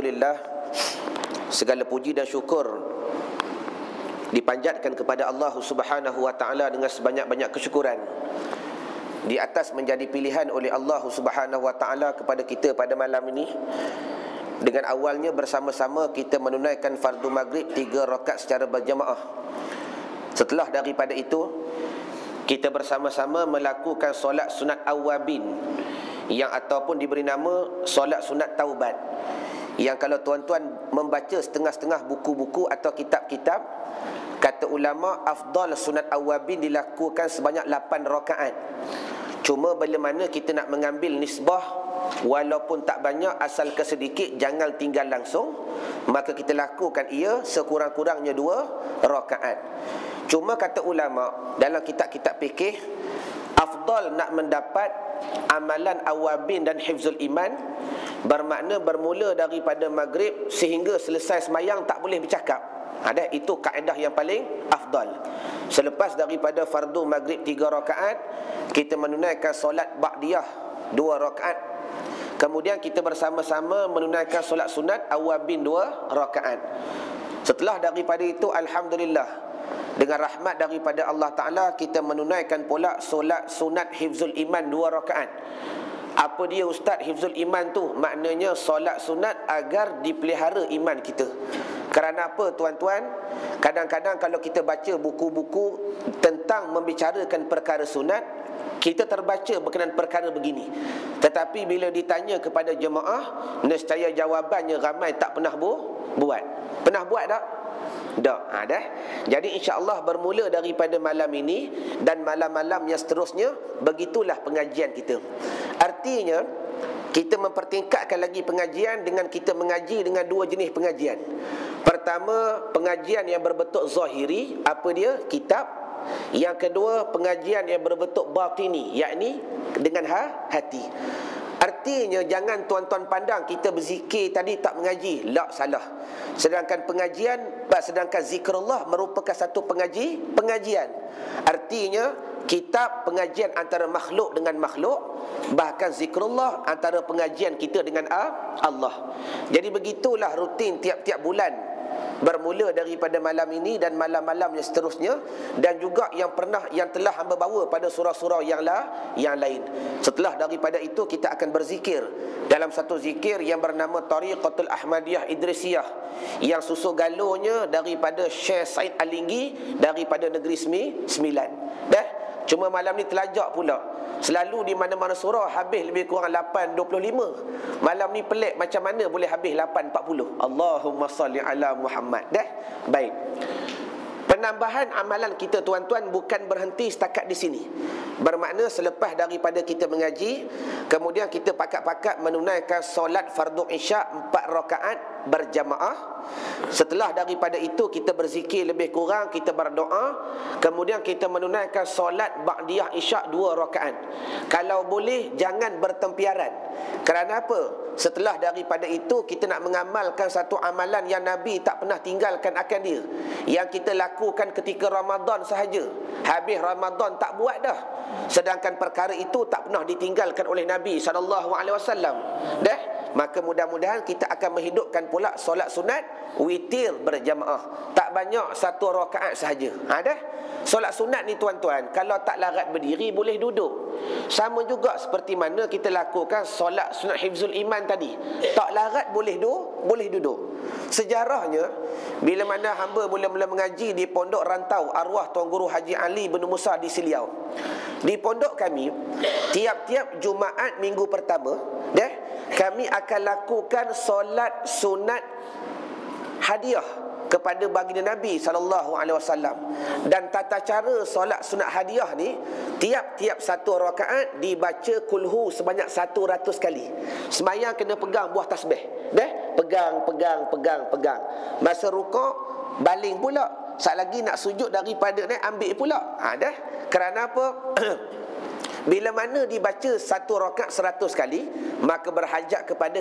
Alhamdulillah, segala puji dan syukur dipanjatkan kepada Allah Subhanahu wa taala dengan sebanyak-banyak kesyukuran di atas menjadi pilihan oleh Allah Subhanahu wa taala kepada kita pada malam ini. Dengan awalnya bersama-sama kita menunaikan fardu maghrib 3 rakaat secara berjamaah. Setelah daripada itu kita bersama-sama melakukan solat sunat awabin yang ataupun diberi nama solat sunat taubat, yang kalau tuan-tuan membaca setengah-setengah buku-buku atau kitab-kitab, kata ulama afdal sunat awabin dilakukan sebanyak 8 rakaat. Cuma bila mana kita nak mengambil nisbah, walaupun tak banyak asal ke sedikit, jangan tinggal langsung, maka kita lakukan ia sekurang-kurangnya 2 rakaat. Cuma kata ulama dalam kitab-kitab fikih, afdal nak mendapat amalan awabin dan hifzul iman, bermakna bermula daripada maghrib sehingga selesai semayang tak boleh bercakap. Itu kaedah yang paling afdal. Selepas daripada fardu maghrib 3 rakaat, kita menunaikan solat ba'diyah 2 rakaat. Kemudian kita bersama-sama menunaikan solat sunat awabin 2 rakaat. Setelah daripada itu, alhamdulillah, dengan rahmat daripada Allah Ta'ala, kita menunaikan pula solat sunat hifzul iman 2 rakaat. Apa dia Ustaz hifzul iman tu? Maknanya solat sunat agar dipelihara iman kita. Kerana apa tuan-tuan? Kadang-kadang kalau kita baca buku-buku tentang membicarakan perkara sunat, kita terbaca berkenaan perkara begini, tetapi bila ditanya kepada jemaah, nescaya jawabannya ramai tak pernah buat. Pernah buat tak? Dah. Jadi insya-Allah bermula daripada malam ini dan malam-malam yang seterusnya, begitulah pengajian kita. Artinya kita mempertingkatkan lagi pengajian dengan kita mengaji dengan 2 jenis pengajian. Pertama, pengajian yang berbentuk zahiri, apa dia? Kitab. Yang kedua, pengajian yang berbentuk batini, yakni dengan hati. Artinya jangan tuan-tuan pandang kita berzikir tadi tak mengaji. Salah. Sedangkan zikrullah merupakan satu pengajian. Artinya kitab pengajian antara makhluk dengan makhluk, bahkan zikrullah antara pengajian kita dengan Allah. Jadi begitulah rutin tiap-tiap bulan, bermula daripada malam ini dan malam-malam yang seterusnya, dan juga yang telah hamba bawa pada surah-surah yang lain. Setelah daripada itu kita akan berzikir dalam satu zikir yang bernama Tariqatul Ahmadiyah Idrisiyah, yang susu galonya daripada Syekh Said Alinggi daripada Negeri Sembilan. Cuma malam ni telajak pula. Selalu di mana-mana surah habis lebih kurang 8.25. Malam ni pelik, macam mana boleh habis 8.40. Allahumma salli ala Muhammad. Baik. Penambahan amalan kita tuan-tuan bukan berhenti setakat di sini. Bermakna selepas daripada kita mengaji, kemudian kita pakat-pakat menunaikan solat fardu isyak 4 rakaat berjamaah. Setelah daripada itu kita berzikir lebih kurang, kita berdoa, kemudian kita menunaikan solat ba'diyah isyak 2 rakaat. Kalau boleh jangan bertempiaran. Kerana apa? Setelah daripada itu kita nak mengamalkan satu amalan yang Nabi tak pernah tinggalkan akan dia, yang kita lakukan ketika Ramadan sahaja. Habis Ramadan tak buat dah. Sedangkan perkara itu tak pernah ditinggalkan oleh Nabi SAW. Maka mudah-mudahan kita akan menghidupkan pula solat sunat witir berjamaah. Tak banyak 1 rakaat sahaja. Solat sunat ni tuan-tuan, kalau tak larat berdiri boleh duduk. Sama juga seperti mana kita lakukan solat sunat hifzul iman tadi. Tak larat boleh duduk. Sejarahnya, bila mana hamba mula-mula mengaji di pondok rantau arwah Tuan Guru Haji Ali bin Musa di Seliau. Di pondok kami, tiap-tiap Jumaat minggu pertama, kami akan lakukan solat sunat hadiah kepada baginda Nabi SAW. Dan tata cara solat sunat hadiah ni, tiap-tiap 1 rakaat dibaca kulhu sebanyak 100 kali. Semayang kena pegang buah tasbih. Pegang. Masa rukuk baling pula. Saat lagi nak sujud daripada ni ambil pula. Kerana apa? Bila mana dibaca 1 rakaat 100 kali, maka berhajat kepada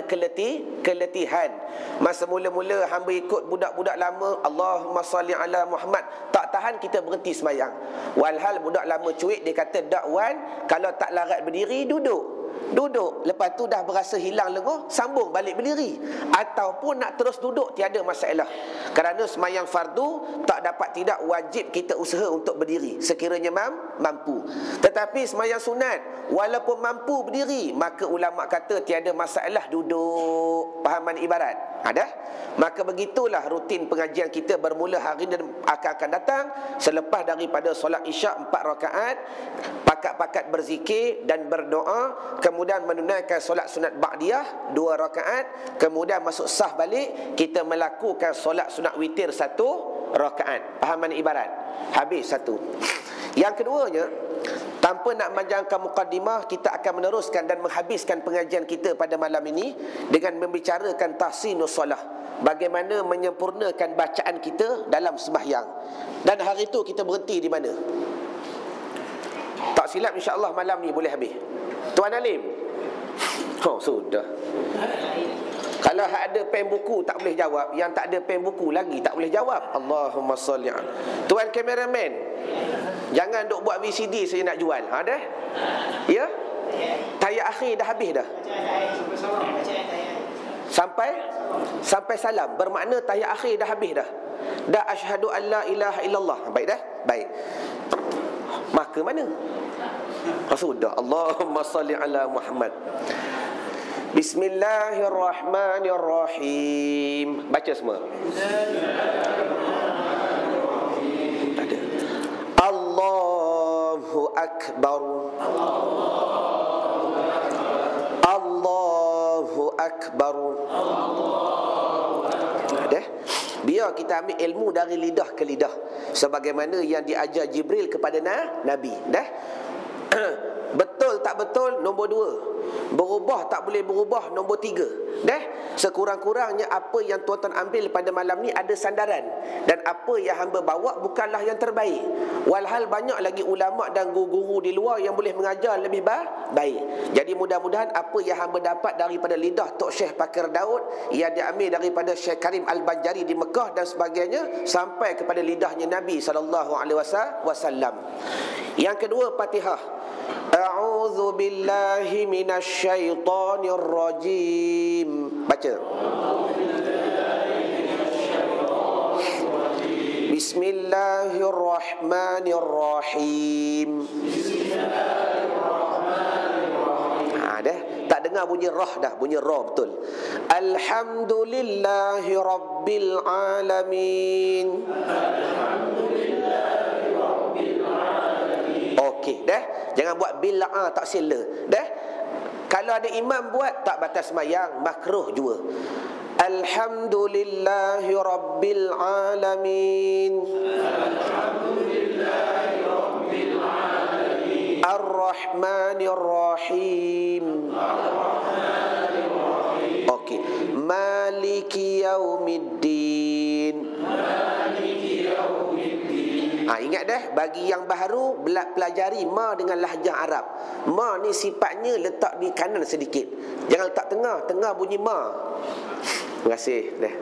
keletihan. Masa mula-mula hamba ikut budak-budak lama, Allahumma salli ala Muhammad, tak tahan kita berhenti semayang. Walhal budak lama cuik, dia kata, dakwan, kalau tak larat berdiri, duduk. Duduk. Lepas tu dah berasa hilang lenguh, sambung balik berdiri. Ataupun nak terus duduk, tiada masalah. Kerana semayang fardu, tak dapat tidak wajib kita usaha untuk berdiri sekiranya mampu. Tetapi semayang sunat, walaupun mampu berdiri, maka ulama kata tiada masalah duduk. Pahaman ibarat? Ada? Maka begitulah rutin pengajian kita bermula hari ini dan akan datang. Selepas daripada solat isyak 4 rakaat, pakat-pakat berzikir dan berdoa, kemudian menunaikan solat sunat ba'diyah 2 rakaat, kemudian masuk sah balik, kita melakukan solat sunat witir 1 rakaat. Pahaman ibarat? Habis satu. Yang keduanya, tanpa nak panjangkan mukaddimah, kita akan meneruskan dan menghabiskan pengajian kita pada malam ini dengan membicarakan tahsinus solah, bagaimana menyempurnakan bacaan kita dalam sembahyang. Dan hari itu kita berhenti di mana? Tak silap insya-Allah malam ni boleh habis. Tuan Alim. Oh, sudah. Kalau ada pen buku tak boleh jawab, yang tak ada pen buku lagi tak boleh jawab. Allahumma salli ala. Tuan kameraman, jangan duk buat VCD saya nak jual. Ha dah? Ya? Tayar akhir dah habis dah. Sampai salam, bermakna tayar akhir dah habis dah. Dah asyhadu an la ilaha illallah. Baik dah? Baik. Maka mana? Sudah. Allahumma salli ala Muhammad. Bismillahirrahmanirrahim. Baca semua. Ada. Allahu akbar. Allahu akbar. Ada. Biar kita ambil ilmu dari lidah ke lidah, sebagaimana yang diajar Jibril kepada Nabi. Dah. Betul tak betul, nombor 2. Berubah tak boleh berubah, nombor 3. Dah. Sekurang-kurangnya apa yang tuan-tuan ambil pada malam ni ada sandaran, dan apa yang hamba bawa bukanlah yang terbaik. Walhal banyak lagi ulama dan guru-guru di luar yang boleh mengajar lebih baik. Jadi mudah-mudahan apa yang hamba dapat daripada lidah Tok Syekh Pakir Daud, yang diambil daripada Syekh Karim Al-Banjari di Mekah dan sebagainya, sampai kepada lidahnya Nabi SAW. Yang kedua, Fatihah. A'udzu billahi minasyaitonir rajim. Baca. Bismillahirrahmanirrahim. Dah tak dengar bunyi rah dah, bunyi ra betul. Alhamdulillahi rabbil alamin. Okey dah. Jangan buat bila tak sila. Dah. Kalau ada imam buat tak batas sembahyang, makruh juga. Alhamdulillahi rabbil alamin. Alhamdulillahi rabbil alamin. Ar-Rahmanir Rahim. Ar-Rahmanir Rahim. Okey. Maliki yaumiddin. Maliki yaumiddin. Ingat dah, bagi yang baru pelajari ma dengan lahjah Arab. Ma ni sifatnya letak di kanan sedikit. Jangan letak tengah, tengah bunyi ma. Terima kasih dah.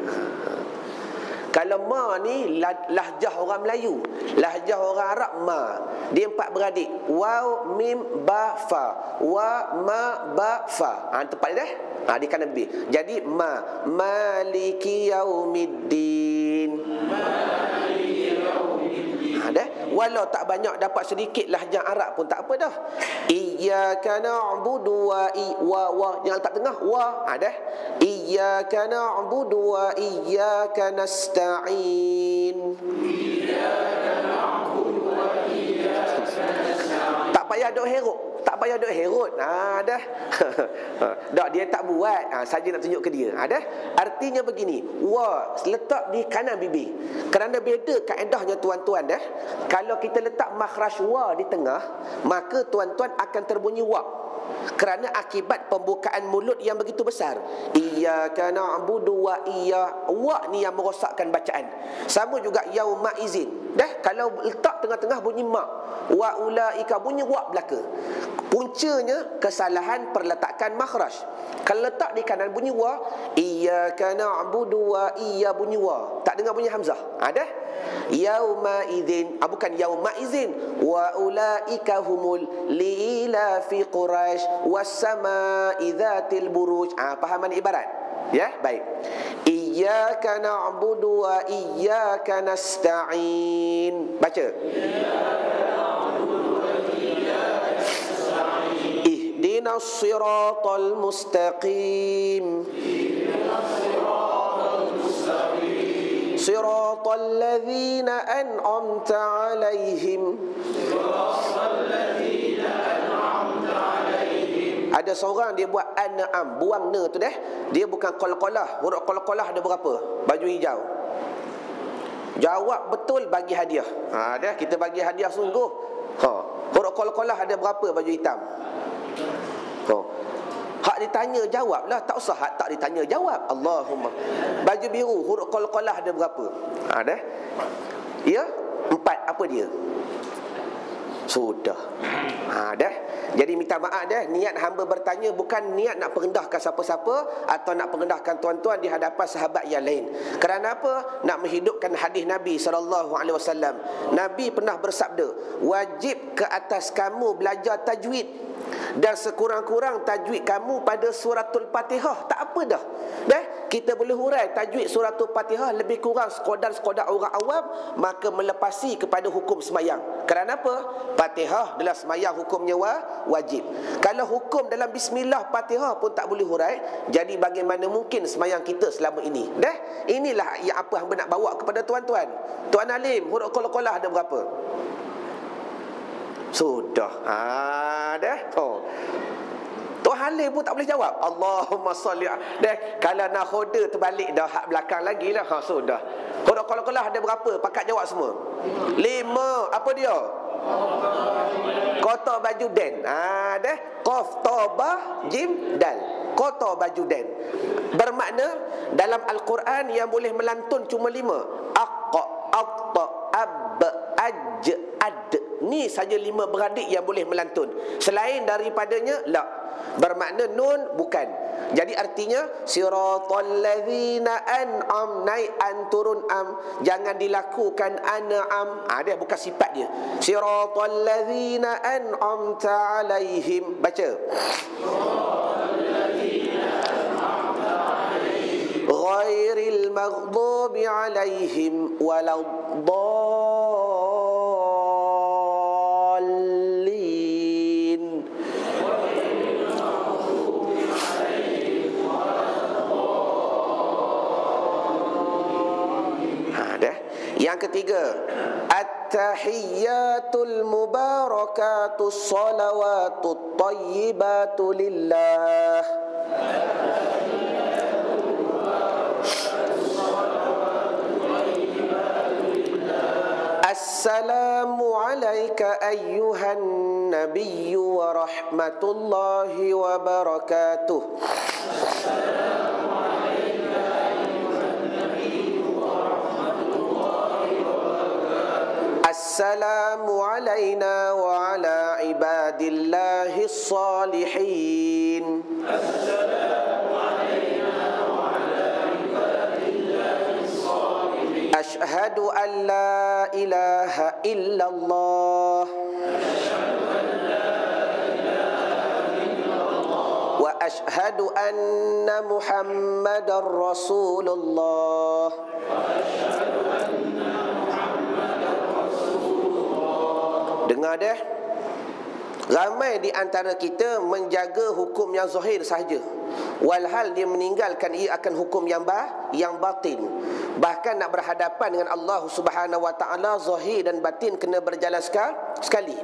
Kalau ma ni lahjah orang Melayu, lahjah orang Arab ma. Dia 4 beradik. Waw, mim, ba, fa. Wa, ma, ba, fa. Tepat dah? Di kanan lebih. Jadi ma. Maliki yaumiddin. Maliki yaumiddin. Dah? Walau tak banyak, dapat sedikit lahjah Arab pun tak apa dah. Iyyaka na'budu wa jangan tak tengah wa. Dah. Iyyaka na'budu wa iyyaka nasta'in. Iyyaka na'budu wa iyyaka nasta'in. Tak payah duk heruk. Tak payah duk herut. Dah. Dak dia tak buat. Saja nak tunjuk ke dia. Dah. Artinya begini, wa letak di kanan bibir. Kerana beza kaedahnya tuan-tuan dah. Kalau kita letak makhraj wa di tengah, maka tuan-tuan akan terbunyi wa. Kerana akibat pembukaan mulut yang begitu besar. Iyyaka na'budu wa wa ni yang merosakkan bacaan. Sama juga yauma izin. Dah, kalau letak tengah-tengah bunyi mak. Wa ulaika bunyi wa belaka. Puncanya kesalahan perletakan makhraj. Kalau letak di kanan bunyi wa, iyyaka na'budu wa iyya bunyi wa. Tak dengar bunyi hamzah. Dah. Yauma idzin, bukan yauma idzin. Wa ulaika humul lilafi quraish was samaa'i dzatil buruj. Fahaman ibarat? Ya, baik. Iyyaka na'budu wa iyyaka nasta'in. Baca. Ihdinas siratal mustaqim. Siratal ladzina an'amta 'alaihim. Ada seorang dia buat an'am, buang ne tu dah. Dia bukan qalqalah. Huruf qalqalah ada berapa? Baju hijau. Jawab betul, bagi hadiah. Dah, kita bagi hadiah sungguh. Huruf qalqalah ada berapa baju hitam? Hak ditanya jawablah, tak usah hak tak ditanya jawab. Allahumma. Baju biru huruf qalqalah ada berapa? Dah. Ya? 4, apa dia? Sudah. Dah. Jadi minta maaf dah, niat hamba bertanya bukan niat nak merendahkan siapa-siapa atau nak merendahkan tuan-tuan di hadapan sahabat yang lain. Kerana apa? Nak menghidupkan hadis Nabi SAW. Nabi pernah bersabda, wajib ke atas kamu belajar tajwid, dan sekurang-kurang tajwid kamu pada suratul Fatihah. Tak apa dah. Kita boleh hurai tajwid suratul Fatihah lebih kurang sekadar orang awam, maka melepasi kepada hukum semayang. Kerana apa? Fatihah adalah semayang hukumnya wajib. Kalau hukum dalam bismillah Fatihah pun tak boleh hurai, jadi bagaimana mungkin semayang kita selama ini? Inilah yang apa hamba nak bawa kepada tuan-tuan. Tuan Alim, huruf qalqalah ada berapa? Sudah. Dah. Tuan Halim pun tak boleh jawab. Allahumma salli. Kalau nak khoda terbalik dah, hak belakang lagi lah. Sudah. Huruf qalqalah ada berapa? Pakat jawab semua. 5. Apa dia? Kotor baju den. Dah. Qaf ta ba jim dal. Kotor baju den. Bermakna dalam Al-Quran yang boleh melantun cuma 5. Aqqa, atta, ab, aj, ad. Ni saja 5 beradik yang boleh melantun. Selain daripadanya la. Bermakna nun bukan. Jadi artinya siratal ladzina an'am, naik an turun am, jangan dilakukan an'am. Dia bukan sifat dia. Siratal ladzina an'amta 'alaihim. Baca. Ghairil maghdubi 'alaihim waladdallin. Yang ketiga, at-tahiyyatul mubarakatus salawatut thayyibatu lillah. Assalamu alayka ayyuhan nabiyyu wa rahmatullahi wa barakatuh. Assalamu alayna wa ala ibadillahis salihin. Assalamu alayna wa ala ibadillahis salihin. Ashhadu an la ilaha illallah. Ashhadu an la ilaha illallah. Wa ashhadu anna Muhammadar Rasulullah. Dengar dah. Ramai di antara kita menjaga hukum yang zahir sahaja, walhal dia meninggalkan ia akan hukum yang batin. Bahkan nak berhadapan dengan Allah Subhanahu wa taala, zahir dan batin kena berjalan sekali.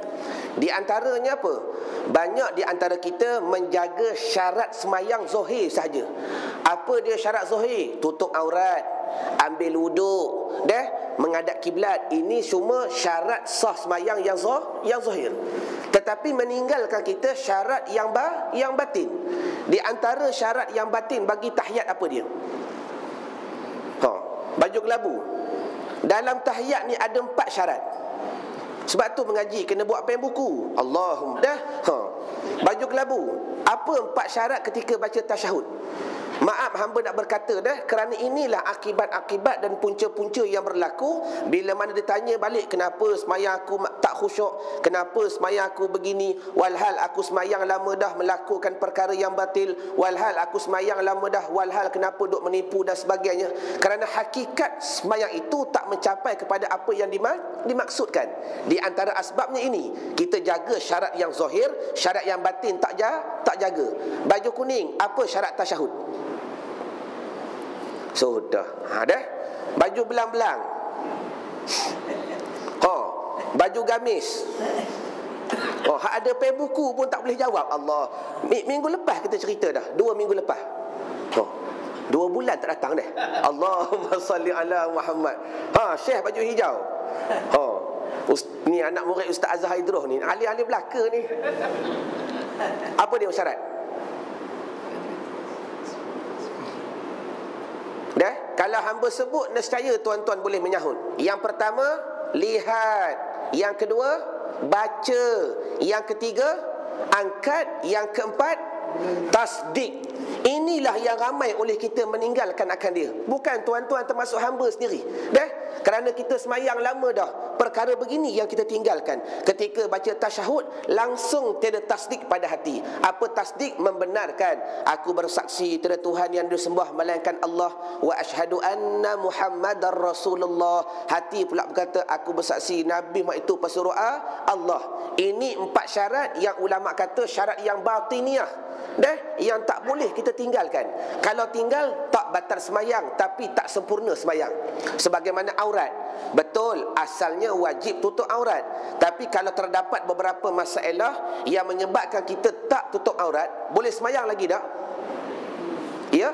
Di antaranya apa? Banyak di antara kita menjaga syarat semayang zahir sahaja. Apa dia syarat zahir? Tutup aurat, ambil wuduk, menghadap kiblat. Ini semua syarat sah semayang yang zahir. Tetapi meninggalkan kita syarat yang batin. Di antara syarat yang batin bagi tahiyat apa dia? Baju kelabu. Dalam tahiyat ni ada 4 syarat. Sebab tu mengaji kena buat pen buku. Allahumma dah. Baju kelabu. Apa 4 syarat ketika baca tasyahud? Maaf hamba nak berkata dah, kerana inilah akibat-akibat dan punca-punca yang berlaku bila mana ditanya balik, kenapa semayang aku tak khusyuk, kenapa semayang aku begini, walhal aku semayang lama dah melakukan perkara yang batil, walhal aku semayang lama dah, walhal kenapa duk menipu dan sebagainya. Kerana hakikat semayang itu tak mencapai kepada apa yang dimaksudkan. Di antara asbabnya ini, kita jaga syarat yang zahir, syarat yang batin tak jaga. Baju kuning, apa syarat tasyahud? Sudah. Dah. Baju belang-belang. Baju gamis. Hak ada pen buku pun tak boleh jawab. Allah. Minggu lepas kita cerita dah. 2 minggu lepas. 2 bulan tak datang dah. Allahumma salli ala Muhammad. Syekh baju hijau. Ni anak murid Ustaz Azhar Idroh ni, ahli-ahli belaka ni. Apa dia syarat? Dah, kalau hamba sebut nescaya tuan-tuan boleh menyahut. Yang pertama, lihat. Yang kedua, baca. Yang ketiga, angkat. Yang keempat, tasdik. Inilah yang ramai oleh kita meninggalkan akan dia. Bukan tuan-tuan termasuk hamba sendiri. Dah, kerana kita semayang lama dah, perkara begini yang kita tinggalkan. Ketika baca tasyahud, langsung tiada tasdik pada hati. Apa tasdik? Membenarkan, aku bersaksi tiada Tuhan yang disembah melainkan Allah, wa asyhadu anna Muhammadar Rasulullah. Hati pula berkata, aku bersaksi Nabi Muhammad itu pesuruh Allah. Ini 4 syarat yang ulama kata syarat yang batiniah. Dah, yang tak boleh kita tinggalkan. Kalau tinggal, tak batal semayang, tapi tak sempurna semayang. Sebagaimana aurat. Betul, asalnya wajib tutup aurat. Tapi kalau terdapat beberapa masalah yang menyebabkan kita tak tutup aurat, boleh semayang lagi tak? Ya?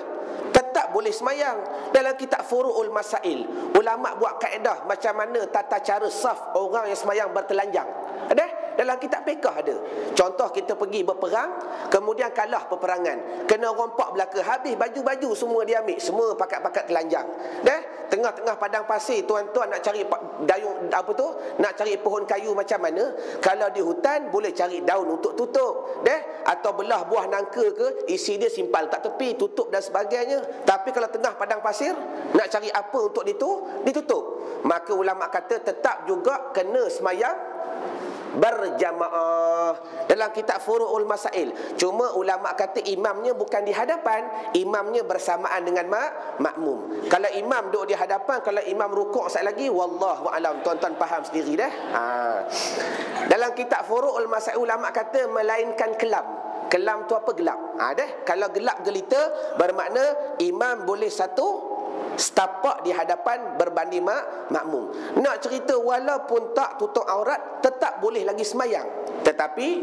Tetap boleh semayang. Dalam kitab Furu'ul Masail, ulama buat kaedah macam mana tata cara saf orang yang semayang bertelanjang. Ada? Dalam kitab fiqh ada. Contoh, kita pergi berperang, kemudian kalah peperangan, kena rompak belaka, habis baju-baju semua diambil, semua pakat-pakat telanjang. Dah, tengah-tengah padang pasir, tuan-tuan nak cari dayung nak cari pohon kayu macam mana? Kalau di hutan boleh cari daun untuk tutup. Dah, atau belah buah nangka ke, isi dia simpan kat tepi, tutup dan sebagainya. Tapi kalau tengah padang pasir, nak cari apa untuk ditutup. Maka ulama kata tetap juga kena semayang berjamaah. Dalam kitab Furu'ul Masail, cuma ulama kata imamnya bukan di hadapan, imamnya bersamaan dengan makmum. Kalau imam duduk di hadapan, kalau imam rukuk sekali lagi, wallahu alam, tuan-tuan faham sendiri dah. Dalam kitab Furu'ul Masail, ulama kata melainkan kelam. Kelam tu apa? Gelap. Dah, kalau gelap gelita, bermakna imam boleh satu setapak di hadapan berbanding makmum. Nak cerita, walaupun tak tutup aurat, tetap boleh lagi semayang, tetapi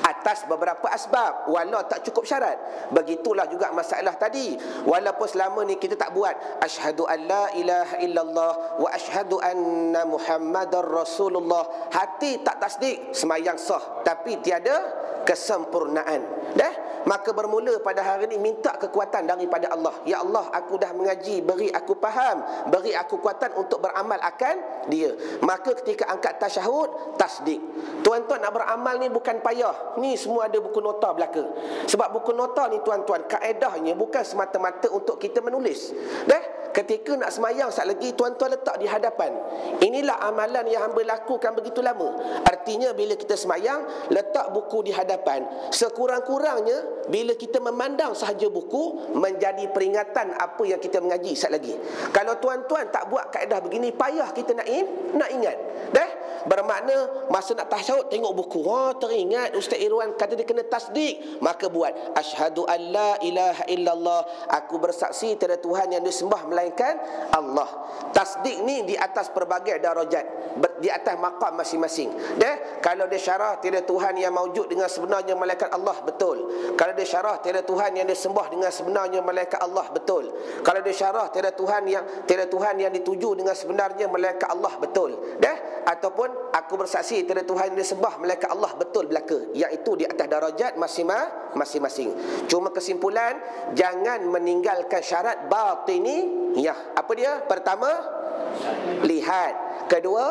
atas beberapa asbab, walau tak cukup syarat. Begitulah juga masalah tadi. Walaupun selama ni kita tak buat asyhadu an la ilaha illallah wa asyhadu anna Muhammadar Rasulullah, hati tak tasdik, semayang sah, tapi tiada kesempurnaan. Dah, maka bermula pada hari ini minta kekuatan daripada Allah. Ya Allah, aku dah mengaji, beri aku faham, beri aku kekuatan untuk beramal akan dia. Maka ketika angkat tasyahud, tasdik. Tuan-tuan nak beramal ni bukan payah. Ni semua ada buku nota belaka. Sebab buku nota ni tuan-tuan, kaedahnya bukan semata-mata untuk kita menulis. Dah, ketika nak semayang sekali lagi, tuan-tuan letak di hadapan. Inilah amalan yang hamba lakukan begitu lama. Artinya bila kita semayang, letak buku di hadapan. Sekurang-kurangnya bila kita memandang sahaja buku, menjadi peringatan apa yang kita mengaji sekali lagi. Kalau tuan-tuan tak buat kaedah begini, payah kita nak ingat. Dah, bermakna masa nak tasyahud tengok buku, teringat Ustaz Irwan kata dia kena tasdik, maka buat asyhadu an la ilaha illallah, aku bersaksi tiada Tuhan yang disembah melainkan Allah. Tasdik ni di atas pelbagai darajat, di atas maqam masing-masing. Dah, kalau dia syarah tiada Tuhan yang maujud dengan sebenarnya malaikat Allah, betul. Kalau dia syarah tiada Tuhan yang disembah dengan sebenarnya malaikat Allah, betul. Kalau dia syarah tiada Tuhan yang dituju dengan sebenarnya malaikat Allah, betul. Dah, ataupun aku bersaksi tiada Tuhan yang disembah malaikat Allah, betul belaka. Yang itu di atas darajat masing-masing. Cuma kesimpulan, jangan meninggalkan syarat batiniyah. Apa dia? Pertama, lihat. Kedua,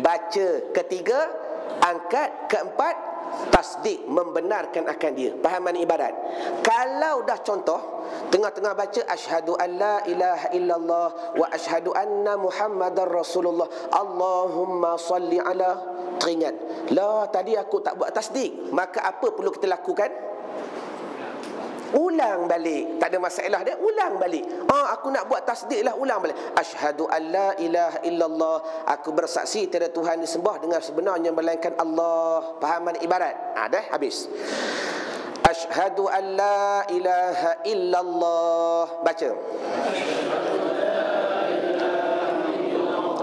baca. Ketiga, angkat. Keempat, tasdik, membenarkan akan dia. Faham makna ibadat? Kalau dah contoh, tengah-tengah baca asyhadu an la ilaha illallah wa asyhadu anna muhammadar rasulullah, Allahumma salli ala, teringat, lah tadi aku tak buat tasdik, maka apa perlu kita lakukan? Ulang balik. Tak ada masalah dia, ulang balik. Aku nak buat tasdik lah, ulang balik. Asyhadu an la ilaha illallah, aku bersaksi tiada Tuhan disembah dengan sebenarnya melainkan Allah. Faham makna ibarat? Dah habis. Asyhadu an la ilaha illallah. Baca.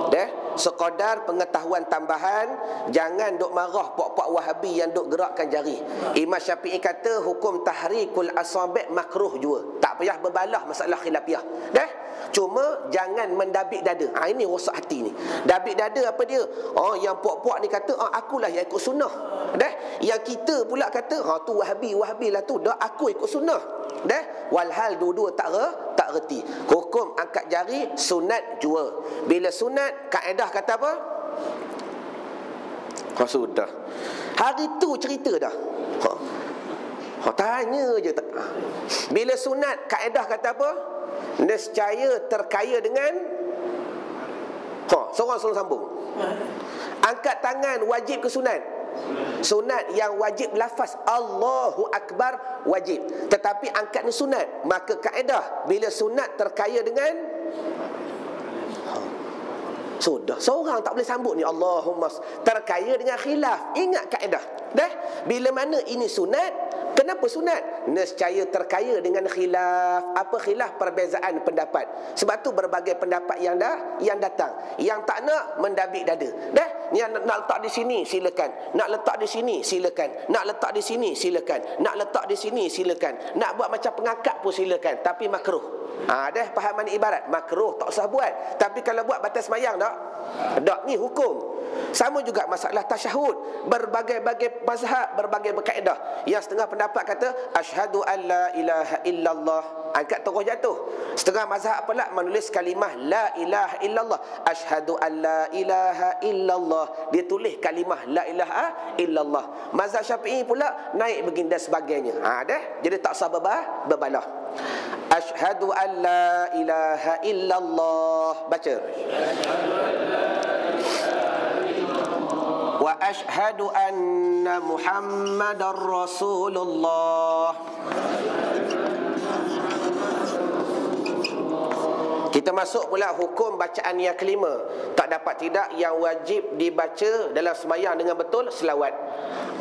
Dah? Sekadar pengetahuan tambahan, jangan duk marah puak-puak Wahabi yang duk gerakkan jari. Imam Syafi'i kata hukum tahrikul asabi' makruh juga. Tak payah berbalah masalah khilafiyah. Dah? Cuma jangan mendabik dada. Ini rosak hati ni. Dabik dada apa dia? Yang puak-puak ni kata akulah yang ikut sunnah. Dah? Yang kita pula kata tu Wahabi lah tu. Dah, aku ikut sunnah. Dah? Walhal dua-dua tak reti. Hukum angkat jari sunat jua. Bila sunat, kaedah kata apa? Sudah. Hari tu cerita dah. Tanya je tak. Bila sunat, kaedah kata apa? Nescaya terkaya dengan seorang sambung. Angkat tangan wajib ke sunat? Sunat. Yang wajib lafaz Allahu Akbar wajib, tetapi angkat ni sunat. Maka kaedah bila sunat terkaya dengan sudah, seorang tak boleh sambut ni Allahumma, terkaya dengan khilaf. Ingat kaedah. Dah? Bila mana ini sunat, kenapa sunat? Nescaya terkaya dengan khilaf. Apa khilaf? Perbezaan pendapat. Sebab tu berbagai pendapat yang datang. Yang tak nak mendabik dada. Dah? Yang nak letak di sini silakan. Nak letak di sini silakan. Nak letak di sini silakan. Nak letak di sini silakan. Nak buat macam pengangkat pun silakan. Tapi makruh. Dah faham makna ibarat? Makruh, tak usah buat. Tapi kalau buat batas sembahyang tak? Tak, ni hukum. Sama juga masalah tasyahud. Berbagai-bagai mazhab, berbagai kaedah. Yang setengah pendapat kata asyhadu an la ilaha illallah, angkat terus jatuh. Setengah mazhab pula menulis kalimah la ilaha illallah, asyhadu an la ilaha illallah, dia tulis kalimah la ilaha illallah. Mazhab Syafi'i pula naik begini dan sebagainya. Dah, jadi tak usah berbalah. Asyhadu an la ilaha illallah. Baca. Wa asyhadu anna Muhammadar Rasulullah. Kita masuk pula hukum bacaan yang kelima. Tak dapat tidak yang wajib dibaca dalam sembahyang dengan betul selawat.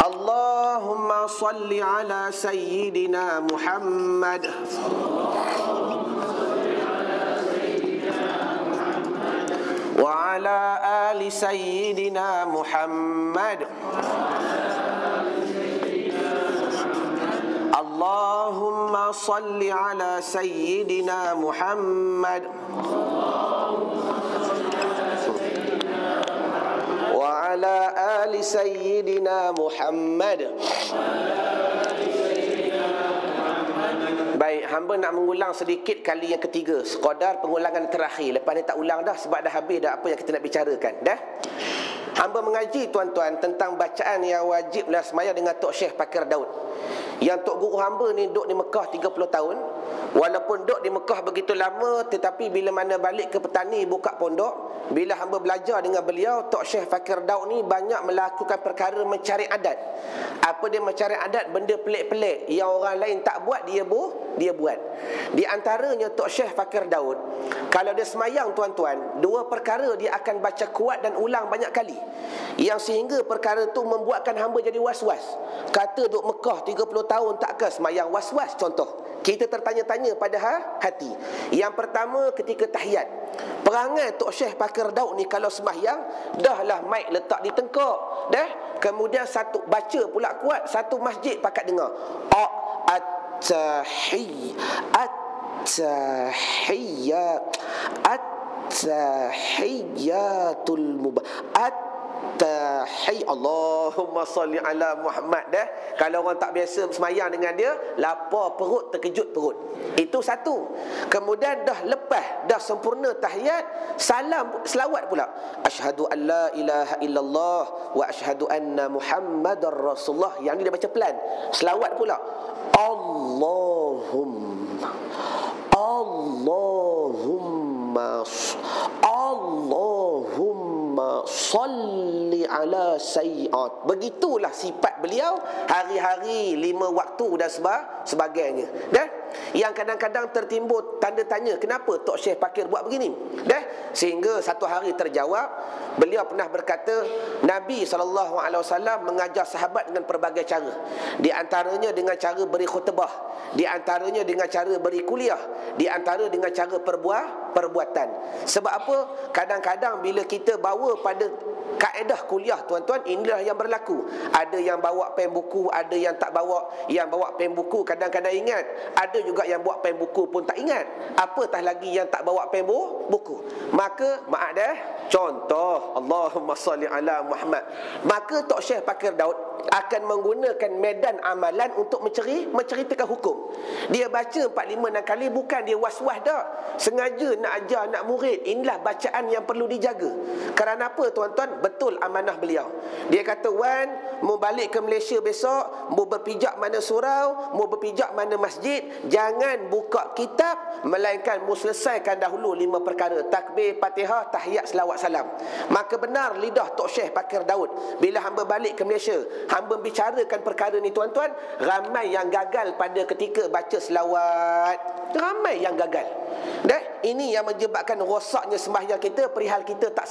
Allahumma salli ala sayyidina Muhammad wa ala ali sayyidina Muhammad. Allahumma salli ala sayyidina Muhammad wa ala ali sayyidina Muhammad. Baik, hamba nak mengulang sedikit kali yang ketiga, sekadar pengulangan terakhir. Lepas ni tak ulang dah sebab dah habis dah apa yang kita nak bicarakan. Dah? Hamba mengaji tuan-tuan tentang bacaan yang wajib dalam sembahyang dengan Tok Syekh Pakir Daud. Yang Tok Guru hamba ni duduk di Mekah 30 tahun. Walaupun duduk di Mekah begitu lama, tetapi bila mana balik ke petani buka pondok, bila hamba belajar dengan beliau, Tok Syekh Pakir Daud ni banyak melakukan perkara mencari adat. Apa dia mencari adat? Benda pelik-pelik yang orang lain tak buat, dia buat. Di antaranya Tok Syekh Pakir Daud, kalau dia semayang tuan-tuan, dua perkara dia akan baca kuat dan ulang banyak kali, yang sehingga perkara tu membuatkan hamba jadi was-was. Kata duduk Mekah 30 tahun takkah semayang, was-was. Contoh, kita tertanya-tanya pada hati. Yang pertama, ketika tahiyat, perangai Tok Syekh Pakir Daud ni kalau sembahyang, dahlah mic letak di tengkok, dah. Kemudian satu baca pula kuat, satu masjid pakat dengar at-tahiyyatul Allahumma salli ala Muhammad dah. Kalau orang tak biasa semayang dengan dia, lapar perut, terkejut perut. Itu satu. Kemudian dah lepas, dah sempurna tahiyat, salam, selawat pula. Asyhadu an la ilaha illallah wa asyhadu anna Muhammadar Rasulullah. Yang ni dia baca pelan. Selawat pula. Allahumma salli ala sayyid. Begitulah sifat beliau hari-hari, 5 waktu dan sebagainya. Dah? Yang kadang-kadang tertimbul tanda tanya, kenapa Tok Syekh Fakir buat begini? Dah? Sehingga satu hari terjawab. Beliau pernah berkata, Nabi SAW mengajar sahabat dengan pelbagai cara. Di antaranya dengan cara beri khutbah, di antaranya dengan cara beri kuliah, di antara dengan cara perbuatan. Sebab apa? Kadang-kadang bila kita bawa pada kaedah kuliah, tuan-tuan, inilah yang berlaku. Ada yang bawa pen buku, ada yang tak bawa. Yang bawa pen buku kadang-kadang ingat, ada juga yang bawa pen buku pun tak ingat. Apatah lagi yang tak bawa pen buku. Maka maaf dah, contoh Allahumma salli ala Muhammad, maka Tok Syekh Fakir Daud akan menggunakan medan amalan untuk menceritakan hukum. Dia baca 4-5 kali, bukan dia was-was dah, sengaja nak ajar anak murid. Inilah bacaan yang perlu dijaga. Kerana apa, tuan-tuan? Betul amanah beliau. Dia kata, Wan, mau balik ke Malaysia besok, mau berpijak mana surau, mau berpijak mana masjid, jangan buka kitab melainkan mu selesaikan dahulu 5 perkara: takbir, Fatihah, tahiyat, selawat, salam. Maka benar lidah Tok Syekh Fakir Daud, bila hamba balik ke Malaysia, hamba bicarakan perkara ni, tuan-tuan, ramai yang gagal pada ketika baca selawat. Ramai yang gagal. Dah, ini yang menyebabkan rosaknya sembahyang kita, perihal kita tak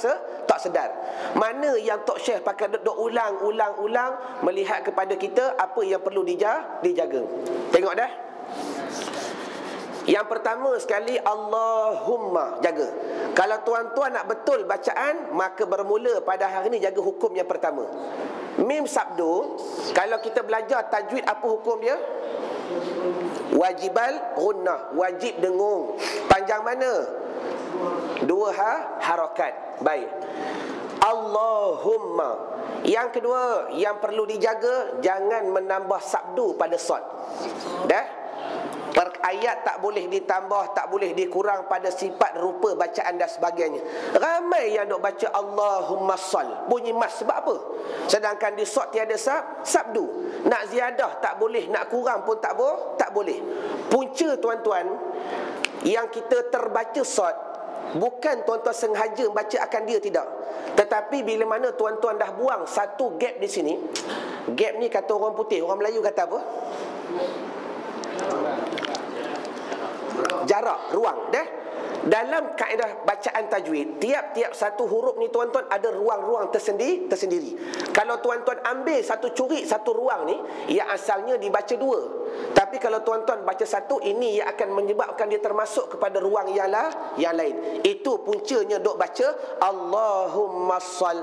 sedar. Mana yang Tok Syekh Fakir Daud ulang-ulang melihat kepada kita apa yang perlu dijaga. Tengok dah. Yang pertama sekali, Allahumma, jaga. Kalau tuan-tuan nak betul bacaan, maka bermula pada hari ini jaga hukum yang pertama. Mim sabdu, kalau kita belajar tajwid, apa hukum dia? Wajibal gunnah, wajib dengung. Panjang mana? 2 harakat. Baik. Allahumma. Yang kedua yang perlu dijaga, jangan menambah sabdu pada sad. Dah? Ayat tak boleh ditambah, tak boleh dikurang pada sifat, rupa, bacaan dan sebagainya. Ramai yang duk baca Allahumma sal, bunyi mas. Sebab apa? Sedangkan di sad tiada sabdu. Nak ziyadah tak boleh, nak kurang pun tak boleh. Punca, tuan-tuan, yang kita terbaca sad, bukan tuan-tuan sengaja baca akan dia, tidak. Tetapi bila mana tuan-tuan dah buang satu gap di sini, gap ni kata orang putih, orang Melayu kata apa? Jarak, ruang. Dah? Dalam kaedah bacaan tajwid, tiap-tiap satu huruf ni, tuan-tuan, ada ruang-ruang tersendiri. Kalau tuan-tuan ambil curi satu ruang ni, yang asalnya dibaca 2. Tapi kalau tuan-tuan baca satu, ini yang akan menyebabkan dia termasuk kepada ruang yang lain. Itu puncanya duk baca Allahumma sal.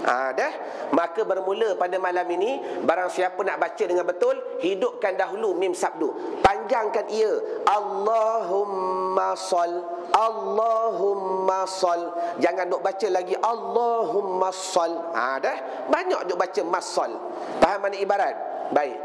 Dah? Maka bermula pada malam ini, barang siapa nak baca dengan betul, hidupkan dahulu mim sabdu, panjangkan ia, Allahumma sal, Allahumma sal. Jangan duk baca lagi Allahumma sal. Dah? Banyak duk baca masal. Faham mana ibarat? Baik.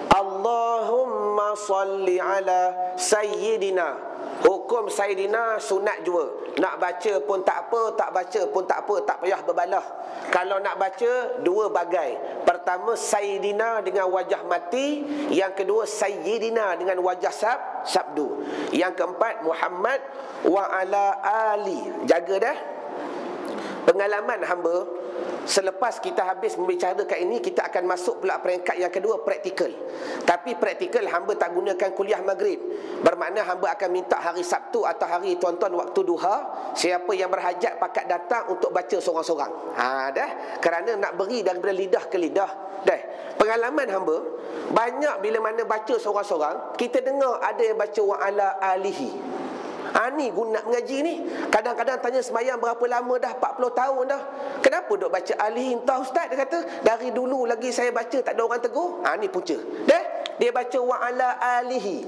Allahumma salli ala sayyidina. Hukum Sayyidina sunat jua. Nak baca pun tak apa, tak baca pun tak apa, tak payah berbalah. Kalau nak baca, 2 bagai. Pertama, Sayyidina dengan wajah mati. Yang kedua, Sayyidina dengan wajah sabdu. Yang keempat, Muhammad wa ala ali. Jaga dah. Pengalaman hamba, selepas kita habis membicarakan ini, kita akan masuk pula peringkat yang kedua, praktikal. Tapi praktikal hamba tak gunakan kuliah maghrib. Bermakna hamba akan minta hari Sabtu atau hari tuan-tuan waktu duha, siapa yang berhajat pakat datang untuk baca seorang-seorang. Dah? Kerana nak beri daripada lidah ke lidah. Dah? Pengalaman hamba, banyak bila mana baca seorang-seorang, kita dengar ada yang baca wa ala alihi. Ni guna mengaji ni. Kadang-kadang tanya semayang berapa lama dah? 40 tahun dah. Kenapa duk baca alihi? Entah ustaz, dia kata, dari dulu lagi saya baca tak ada orang tegur. Ni punca. Dah? Dia baca wa ala alihi.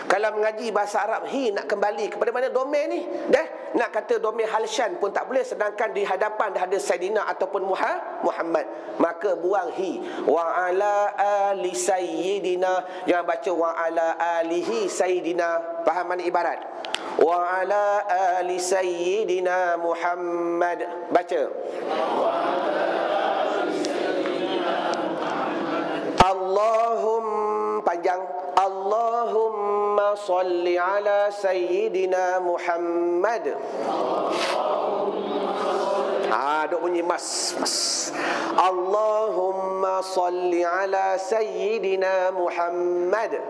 Kalau mengaji bahasa Arab, nak kembali kepada mana domain ni? Dah? Nak nak kata domain halsyan pun tak boleh, sedangkan di hadapan dah ada Sayyidina ataupun Muhammad. Maka buang hi. Wa ala ali sayyidina. Jangan baca wa ala alihi sayyidina. Faham mana ibarat? Wa ala ali sayyidina Muhammad. Baca. Panjang. Allahumma salli ala sayyidina Muhammad. Duk bunyi mas. Allahumma salli ala sayyidina Muhammad.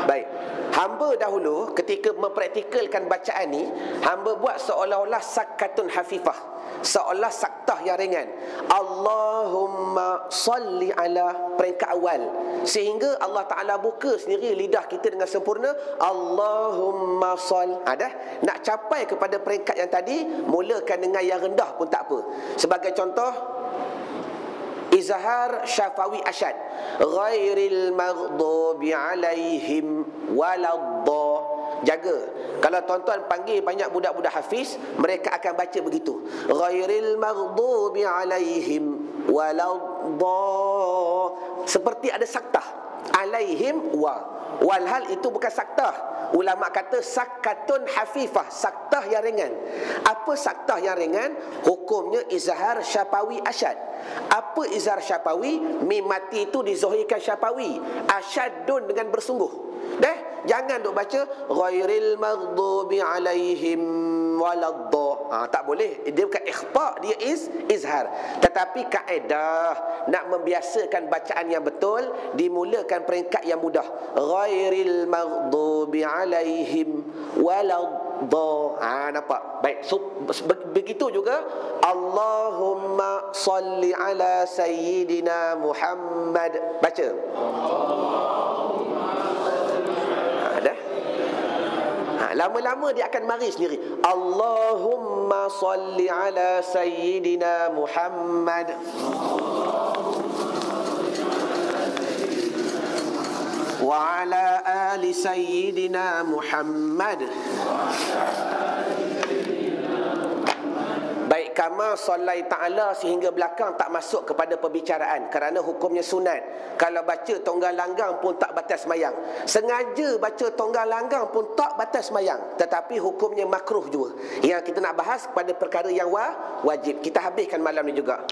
Baik. Hamba dahulu ketika mempraktikalkan bacaan ni, hamba buat seolah-olah sakatun hafifah, seolah saktah yang ringan. Allahumma salli ala peringkat awal, sehingga Allah Ta'ala buka sendiri lidah kita dengan sempurna. Allahumma sall. Dah nak capai kepada peringkat yang tadi, mulakan dengan yang rendah pun tak apa. Sebagai contoh, izhar syafawi asyad, ghairil maghdubi alaihim waladda. Jaga. Kalau tuan-tuan panggil banyak budak-budak hafiz, mereka akan baca begitu. Ghairil maghdubi alaihim waladda. Seperti ada saktah. Alaihim walhal itu bukan saktah. Ulama kata sakatun hafifah, saktah yang ringan. Apa saktah yang ringan? Hukumnya izhar syafawi asyad. Apa izhar syafawi? Mim mati itu dizohirkan syafawi, asyadun dengan bersungguh. Jangan duk baca ghairil maghdubi alaihim waladda. Tak boleh. Dia bukan ikhfa, dia izhar. Tetapi kaedah nak membiasakan bacaan yang betul, dimulakan peringkat yang mudah. Ghairil maghdubi alaihim waladda. Nampak? Baik. So, begitu juga Allahumma salli ala sayyidina Muhammad. Baca. Lama-lama dia akan mari sendiri. Allahumma salli ala sayyidina Muhammad. Wa ala ali sayyidina Muhammad. Baik, kama sallai ta'ala sehingga belakang tak masuk kepada perbicaraan kerana hukumnya sunat. Kalau baca tonggang langgang pun tak batas semayang. Sengaja baca tonggang langgang pun tak batas semayang, tetapi hukumnya makruh juga. Yang kita nak bahas pada perkara yang wajib. Kita habiskan malam ni juga.